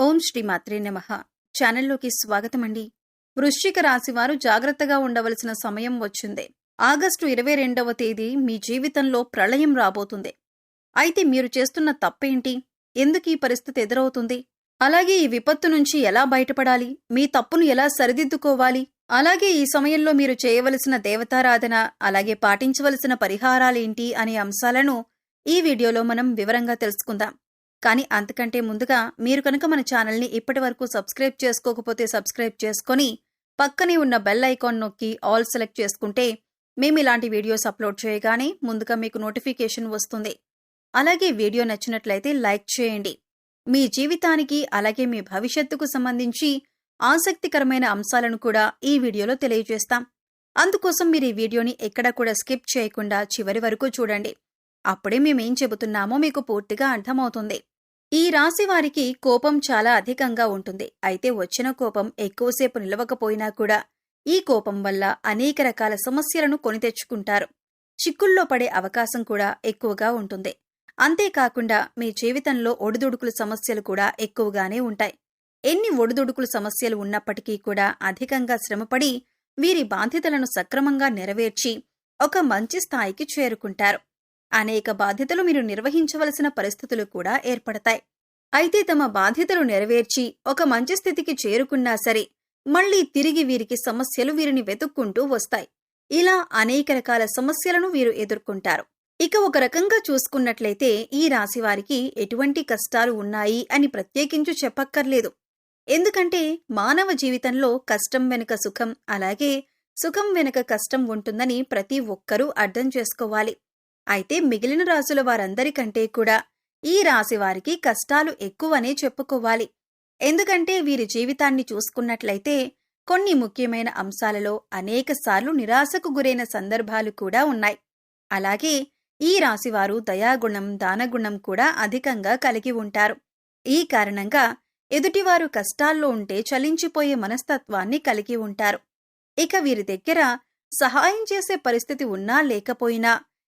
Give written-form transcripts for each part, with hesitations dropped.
ఓం శ్రీ మాత్రే నమః. ఛానల్లోకి స్వాగతమండి. వృశ్చిక రాశివారు జాగ్రత్తగా ఉండవలసిన సమయం వచ్చింది. ఆగస్టు 22వ తేదీ మీ జీవితంలో ప్రళయం రాబోతుంది. అయితే మీరు చేస్తున్న తప్పేంటి? ఎందుకు ఈ పరిస్థితి ఎదురవుతుంది? అలాగే ఈ విపత్తు నుంచి ఎలా బయటపడాలి? మీ తప్పును ఎలా సరిదిద్దుకోవాలి? అలాగే ఈ సమయంలో మీరు చేయవలసిన దేవతారాధన, అలాగే పాటించవలసిన పరిహారాలేంటి అనే అంశాలను ఈ వీడియోలో మనం వివరంగా తెలుసుకుందాం. కానీ అంతకంటే ముందుగా మీరు కనుక మన ఛానల్ని ఇప్పటివరకు సబ్స్క్రైబ్ చేసుకోకపోతే సబ్స్క్రైబ్ చేసుకొని పక్కనే ఉన్న బెల్ ఐకాన్ నొక్కి ఆల్ సెలెక్ట్ చేసుకుంటే మేము ఇలాంటి వీడియోస్ అప్లోడ్ చేయగానే ముందుగా మీకు నోటిఫికేషన్ వస్తుంది. అలాగే వీడియో నచ్చినట్లయితే లైక్ చేయండి. మీ జీవితానికి అలాగే మీ భవిష్యత్తుకు సంబంధించి ఆసక్తికరమైన అంశాలను కూడా ఈ వీడియోలో తెలియజేస్తాం. అందుకోసం మీరు ఈ వీడియోని ఎక్కడా కూడా స్కిప్ చేయకుండా చివరి వరకు చూడండి. అప్పుడే మేమేం చెబుతున్నామో మీకు పూర్తిగా అర్థమవుతుంది. ఈ రాశి వారికి కోపం చాలా అధికంగా ఉంటుంది. అయితే వచ్చిన కోపం ఎక్కువసేపు నిలవకపోయినా కూడా ఈ కోపం వల్ల అనేక రకాల సమస్యలను కొని తెచ్చుకుంటారు. చిక్కుల్లో పడే అవకాశం కూడా ఎక్కువగా ఉంటుంది. అంతేకాకుండా మీ జీవితంలో ఒడిదుడుకుల సమస్యలు కూడా ఎక్కువగానే ఉంటాయి. ఎన్ని ఒడిదుడుకుల సమస్యలు ఉన్నప్పటికీ కూడా అధికంగా శ్రమపడి వీరి బాధ్యతలను సక్రమంగా నెరవేర్చి ఒక మంచి స్థాయికి చేరుకుంటారు. అనేక బాధ్యతలు మీరు నిర్వహించవలసిన పరిస్థితులు కూడా ఏర్పడతాయి. అయితే తమ బాధ్యతలు నెరవేర్చి ఒక మంచి స్థితికి చేరుకున్నా సరే మళ్లీ తిరిగి వీరికి సమస్యలు వీరిని వెతుక్కుంటూ వస్తాయి. ఇలా అనేక రకాల సమస్యలను వీరు ఎదుర్కొంటారు. ఇక ఒక రకంగా చూసుకున్నట్లయితే ఈ రాశివారికి ఎటువంటి కష్టాలు ఉన్నాయి అని ప్రత్యేకించి చెప్పక్కర్లేదు. ఎందుకంటే మానవ జీవితంలో కష్టం వెనుక సుఖం, అలాగే సుఖం వెనుక కష్టం ఉంటుందని ప్రతి ఒక్కరూ అర్థం చేసుకోవాలి. అయితే మిగిలిన రాశుల వారందరికంటే కూడా ఈ రాశి వారికి కష్టాలు ఎక్కువనే చెప్పుకోవాలి. ఎందుకంటే వీరి జీవితాన్ని చూసుకున్నట్లయితే కొన్ని ముఖ్యమైన అంశాలలో అనేకసార్లు నిరాశకు గురైన సందర్భాలు కూడా ఉన్నాయి. అలాగే ఈ రాశివారు దయాగుణం, దానగుణం కూడా అధికంగా కలిగి ఉంటారు. ఈ కారణంగా ఎదుటివారు కష్టాల్లో ఉంటే చలించిపోయే మనస్తత్వాన్ని కలిగి ఉంటారు. ఇక వీరి దగ్గర సహాయం చేసే పరిస్థితి ఉన్నా లేకపోయినా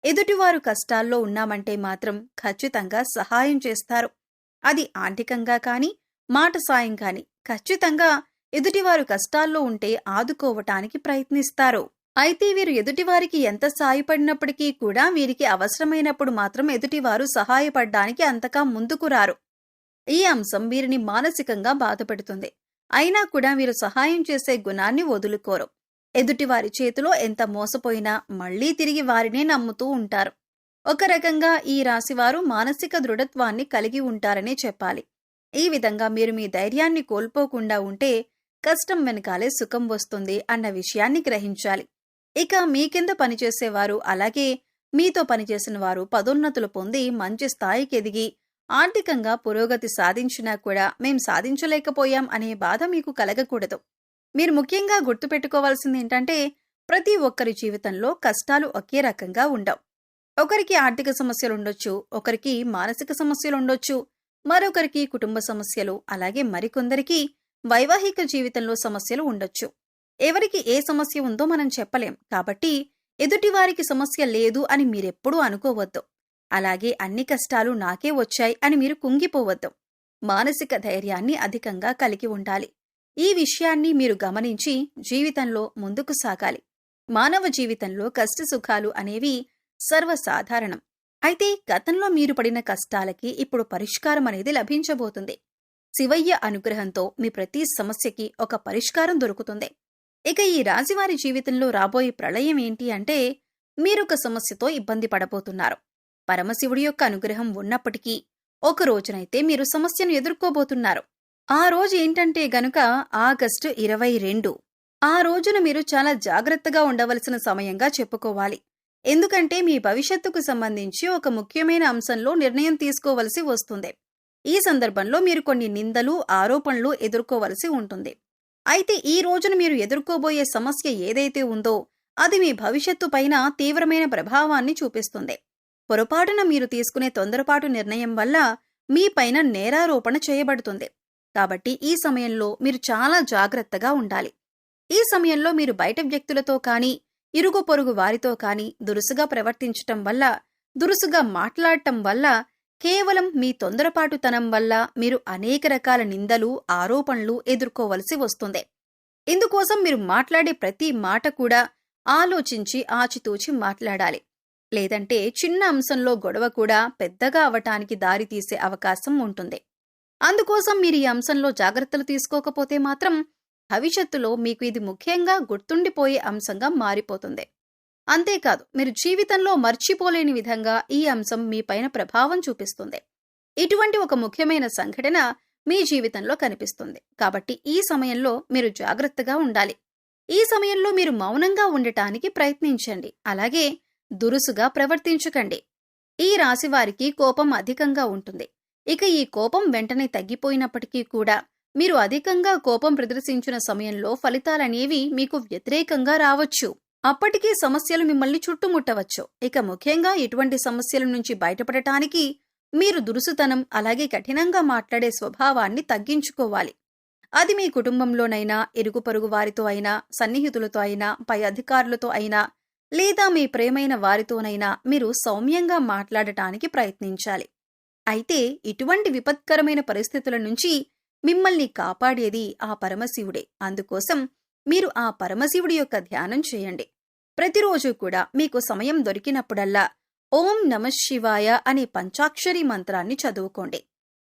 ఎదుటివారు కష్టాల్లో ఉన్నామంటే మాత్రం ఖచ్చితంగా సహాయం చేస్తారు. అది ఆర్థికంగా కాని, మాట సాయం కాని ఖచ్చితంగా ఎదుటివారు కష్టాల్లో ఉంటే ఆదుకోవటానికి ప్రయత్నిస్తారు. అయితే వీరు ఎదుటివారికి ఎంత సాయపడినప్పటికీ కూడా వీరికి అవసరమైనప్పుడు మాత్రం ఎదుటివారు సహాయపడ్డానికి అంతగా ముందుకు రారు. ఈ అంశం వీరిని మానసికంగా బాధపెడుతుంది. అయినా కూడా వీరు సహాయం చేసే గుణాన్ని వదులుకోరు. ఎదుటివారి చేతిలో ఎంత మోసపోయినా మళ్లీ తిరిగి వారినే నమ్ముతూ ఉంటారు. ఒక రకంగా ఈ రాశివారు మానసిక దృఢత్వాన్ని కలిగి ఉంటారనే చెప్పాలి. ఈ విధంగా మీరు మీ ధైర్యాన్ని కోల్పోకుండా ఉంటే కష్టం వెనకాలే సుఖం వస్తుంది అన్న విషయాన్ని గ్రహించాలి. ఇక మీ కింద పనిచేసేవారు, అలాగే మీతో పనిచేసిన వారు పదోన్నతులు పొంది మంచి స్థాయికి ఎదిగి ఆర్థికంగా పురోగతి సాధించినా కూడా మేం సాధించలేకపోయాం అనే బాధ మీకు కలగకూడదు. మీరు ముఖ్యంగా గుర్తుపెట్టుకోవాల్సింది ఏంటంటే ప్రతి ఒక్కరి జీవితంలో కష్టాలు ఒకే రకంగా ఉండవు. ఒకరికి ఆర్థిక సమస్యలుండొచ్చు, ఒకరికి మానసిక సమస్యలుండొచ్చు, మరొకరికి కుటుంబ సమస్యలు, అలాగే మరికొందరికి వైవాహిక జీవితంలో సమస్యలు ఉండొచ్చు. ఎవరికి ఏ సమస్య ఉందో మనం చెప్పలేం. కాబట్టి ఎదుటివారికి సమస్య లేదు అని మీరెప్పుడూ అనుకోవద్దు. అలాగే అన్ని కష్టాలు నాకే వచ్చాయి అని మీరు కుంగిపోవద్దు. మానసిక ధైర్యాన్ని అధికంగా కలిగి ఉండాలి. ఈ విషయాన్ని మీరు గమనించి జీవితంలో ముందుకు సాగాలి. మానవ జీవితంలో కష్టసుఖాలు అనేవి సర్వసాధారణం. అయితే గతంలో మీరు పడిన కష్టాలకి ఇప్పుడు పరిష్కారం అనేది లభించబోతుంది. శివయ్య అనుగ్రహంతో మీ ప్రతి సమస్యకి ఒక పరిష్కారం దొరుకుతుంది. ఇక ఈ రాశివారి జీవితంలో రాబోయే ప్రళయం ఏంటి అంటే మీరొక సమస్యతో ఇబ్బంది పడబోతున్నారు. పరమశివుడి యొక్క అనుగ్రహం ఉన్నప్పటికీ ఒక రోజునైతే మీరు సమస్యను ఎదుర్కోబోతున్నారు. ఆ రోజు ఏంటంటే గనుక ఆగస్టు 22. ఆ రోజున మీరు చాలా జాగ్రత్తగా ఉండవలసిన సమయంగా చెప్పుకోవాలి. ఎందుకంటే మీ భవిష్యత్తుకు సంబంధించి ఒక ముఖ్యమైన అంశంలో నిర్ణయం తీసుకోవలసి వస్తుంది. ఈ సందర్భంలో మీరు కొన్ని నిందలు, ఆరోపణలు ఎదుర్కోవలసి ఉంటుంది. అయితే ఈ రోజున మీరు ఎదుర్కోబోయే సమస్య ఏదైతే ఉందో అది మీ భవిష్యత్తు పైన తీవ్రమైన ప్రభావాన్ని చూపిస్తుంది. పొరపాటున మీరు తీసుకునే తొందరపాటు నిర్ణయం వల్ల మీ పైన నేరారోపణ చేయబడుతుంది. కాబట్టి ఈ సమయంలో మీరు చాలా జాగ్రత్తగా ఉండాలి. ఈ సమయంలో మీరు బయట వ్యక్తులతో కానీ, ఇరుగు పొరుగు వారితో కానీ దురుసుగా ప్రవర్తించటం వల్ల, దురుసుగా మాట్లాడటం వల్ల కేవలం మీ తొందరపాటుతనం వల్ల మీరు అనేక రకాల నిందలు, ఆరోపణలు ఎదుర్కోవలసి వస్తుంది. ఇందుకోసం మీరు మాట్లాడే ప్రతి మాట కూడా ఆలోచించి ఆచితూచి మాట్లాడాలి. లేదంటే చిన్న అంశంలో గొడవ కూడా పెద్దగా అవటానికి దారితీసే అవకాశం ఉంటుంది. అందుకోసం మీరు ఈ అంశంలో జాగ్రత్తలు తీసుకోకపోతే మాత్రం భవిష్యత్తులో మీకు ఇది ముఖ్యంగా గుర్తుండిపోయే అంశంగా మారిపోతుంది. అంతేకాదు, మీరు జీవితంలో మర్చిపోలేని విధంగా ఈ అంశం మీపైన ప్రభావం చూపిస్తుంది. ఇటువంటి ఒక ముఖ్యమైన సంఘటన మీ జీవితంలో కనిపిస్తుంది. కాబట్టి ఈ సమయంలో మీరు జాగ్రత్తగా ఉండాలి. ఈ సమయంలో మీరు మౌనంగా ఉండటానికి ప్రయత్నించండి. అలాగే దురుసుగా ప్రవర్తించకండి. ఈ రాశి వారికి కోపం అధికంగా ఉంటుంది. ఇక ఈ కోపం వెంటనే తగ్గిపోయినప్పటికీ కూడా మీరు అధికంగా కోపం ప్రదర్శించిన సమయంలో ఫలితాలనేవి మీకు వ్యతిరేకంగా రావచ్చు. అప్పటికీ సమస్యలు మిమ్మల్ని చుట్టుముట్టవచ్చు. ఇక ముఖ్యంగా ఇటువంటి సమస్యల నుంచి బయటపడటానికి మీరు దురుసుతనం, అలాగే కఠినంగా మాట్లాడే స్వభావాన్ని తగ్గించుకోవాలి. అది మీ కుటుంబంలోనైనా, ఇరుగు పొరుగు వారితో అయినా, సన్నిహితులతో అయినా, పై అధికారులతో అయినా, లేదా మీ ప్రేమైన వారితోనైనా మీరు సౌమ్యంగా మాట్లాడటానికి ప్రయత్నించాలి. అయితే ఇటువంటి విపత్కరమైన పరిస్థితుల నుంచి మిమ్మల్ని కాపాడేది ఆ పరమశివుడే. అందుకోసం మీరు ఆ పరమశివుడి యొక్క ధ్యానం చేయండి. ప్రతిరోజు కూడా మీకు సమయం దొరికినప్పుడల్లా ఓం నమః శివాయ అనే పంచాక్షరి మంత్రాన్ని చదువుకోండి.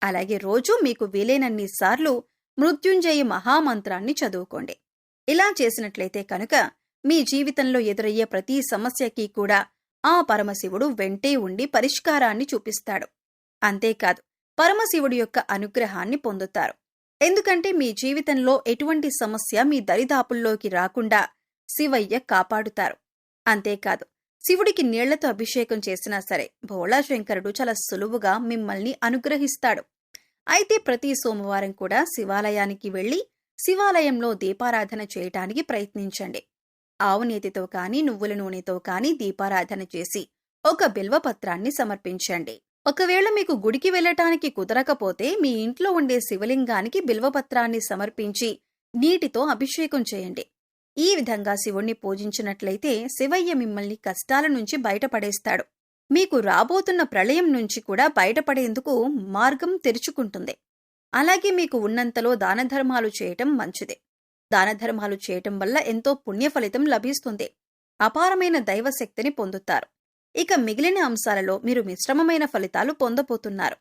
అలాగే రోజు మీకు వీలైనన్ని సార్లు మృత్యుంజయ మహామంత్రాన్ని చదువుకోండి. ఇలా చేసినట్లయితే కనుక మీ జీవితంలో ఎదురయ్యే ప్రతి సమస్యకి కూడా ఆ పరమశివుడు వెంటే ఉండి పరిష్కారాన్ని చూపిస్తాడు. అంతేకాదు, పరమశివుడి యొక్క అనుగ్రహాన్ని పొందుతారు. ఎందుకంటే మీ జీవితంలో ఎటువంటి సమస్య మీ దరిదాపుల్లోకి రాకుండా శివయ్య కాపాడుతారు. అంతేకాదు, శివుడికి నీళ్లతో అభిషేకం చేసినా సరే భోళాశంకరుడు చాలా సులువుగా మిమ్మల్ని అనుగ్రహిస్తాడు. అయితే ప్రతి సోమవారం కూడా శివాలయానికి వెళ్లి శివాలయంలో దీపారాధన చేయటానికి ప్రయత్నించండి. ఆవు నేతితో కానీ, నువ్వుల నూనెతో కానీ దీపారాధన చేసి ఒక బిల్వపత్రాన్ని సమర్పించండి. ఒకవేళ మీకు గుడికి వెళ్లటానికి కుదరకపోతే మీ ఇంట్లో ఉండే శివలింగానికి బిల్వపత్రాన్ని సమర్పించి నీటితో అభిషేకం చేయండి. ఈ విధంగా శివుణ్ణి పూజించినట్లయితే శివయ్య మిమ్మల్ని కష్టాల నుంచి బయటపడేస్తాడు. మీకు రాబోతున్న ప్రళయం నుంచి కూడా బయటపడేందుకు మార్గం తెరుచుకుంటుంది. అలాగే మీకు ఉన్నంతలో దానధర్మాలు చేయటం మంచిదే. దానధర్మాలు చేయటం వల్ల ఎంతో పుణ్యఫలితం లభిస్తుంది. అపారమైన దైవశక్తిని పొందుతారు. ఇక మిగిలిన అంశాలలో మీరు మిశ్రమమైన ఫలితాలు పొందబోతున్నారు.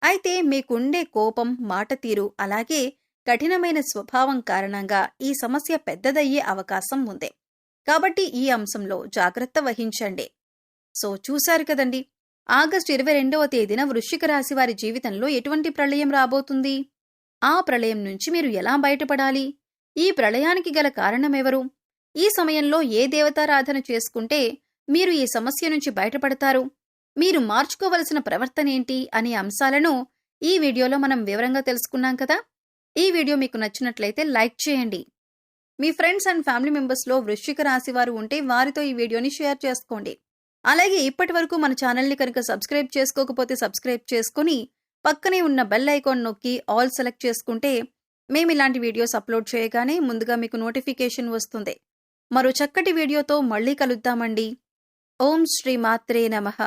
అయితే మీకుండే కోపం, మాట తీరు, అలాగే కఠినమైన స్వభావం కారణంగా ఈ సమస్య పెద్దదయ్యే అవకాశం ఉంది. కాబట్టి ఈ అంశంలో జాగ్రత్త వహించండి. సో చూశారు కదండి, ఆగస్టు 22వ తేదీన వృశ్చిక రాశి వారి జీవితంలో ఎటువంటి ప్రళయం రాబోతుంది, ఆ ప్రళయం నుంచి మీరు ఎలా బయటపడాలి, ఈ ప్రళయానికి గల కారణమెవరు, ఈ సమయంలో ఏ దేవతారాధన చేసుకుంటే మీరు ఈ సమస్య నుంచి బయటపడతారు, మీరు మార్చుకోవలసిన ప్రవర్తనేంటి అనే అంశాలను ఈ వీడియోలో మనం వివరంగా తెలుసుకున్నాం కదా. ఈ వీడియో మీకు నచ్చినట్లయితే లైక్ చేయండి. మీ ఫ్రెండ్స్ అండ్ ఫ్యామిలీ మెంబర్స్లో వృశ్చిక రాశి వారు ఉంటే వారితో ఈ వీడియోని షేర్ చేసుకోండి. అలాగే ఇప్పటి వరకు మన ఛానల్ని కనుక సబ్స్క్రైబ్ చేసుకోకపోతే సబ్స్క్రైబ్ చేసుకుని పక్కనే ఉన్న బెల్ ఐకాన్ నొక్కి ఆల్ సెలెక్ట్ చేసుకుంటే మేము ఇలాంటి వీడియోస్ అప్లోడ్ చేయగానే ముందుగా మీకు నోటిఫికేషన్ వస్తుంది. మరో చక్కటి వీడియోతో మళ్ళీ కలుద్దామండి. ఓం శ్రీ మాత్రే నమః.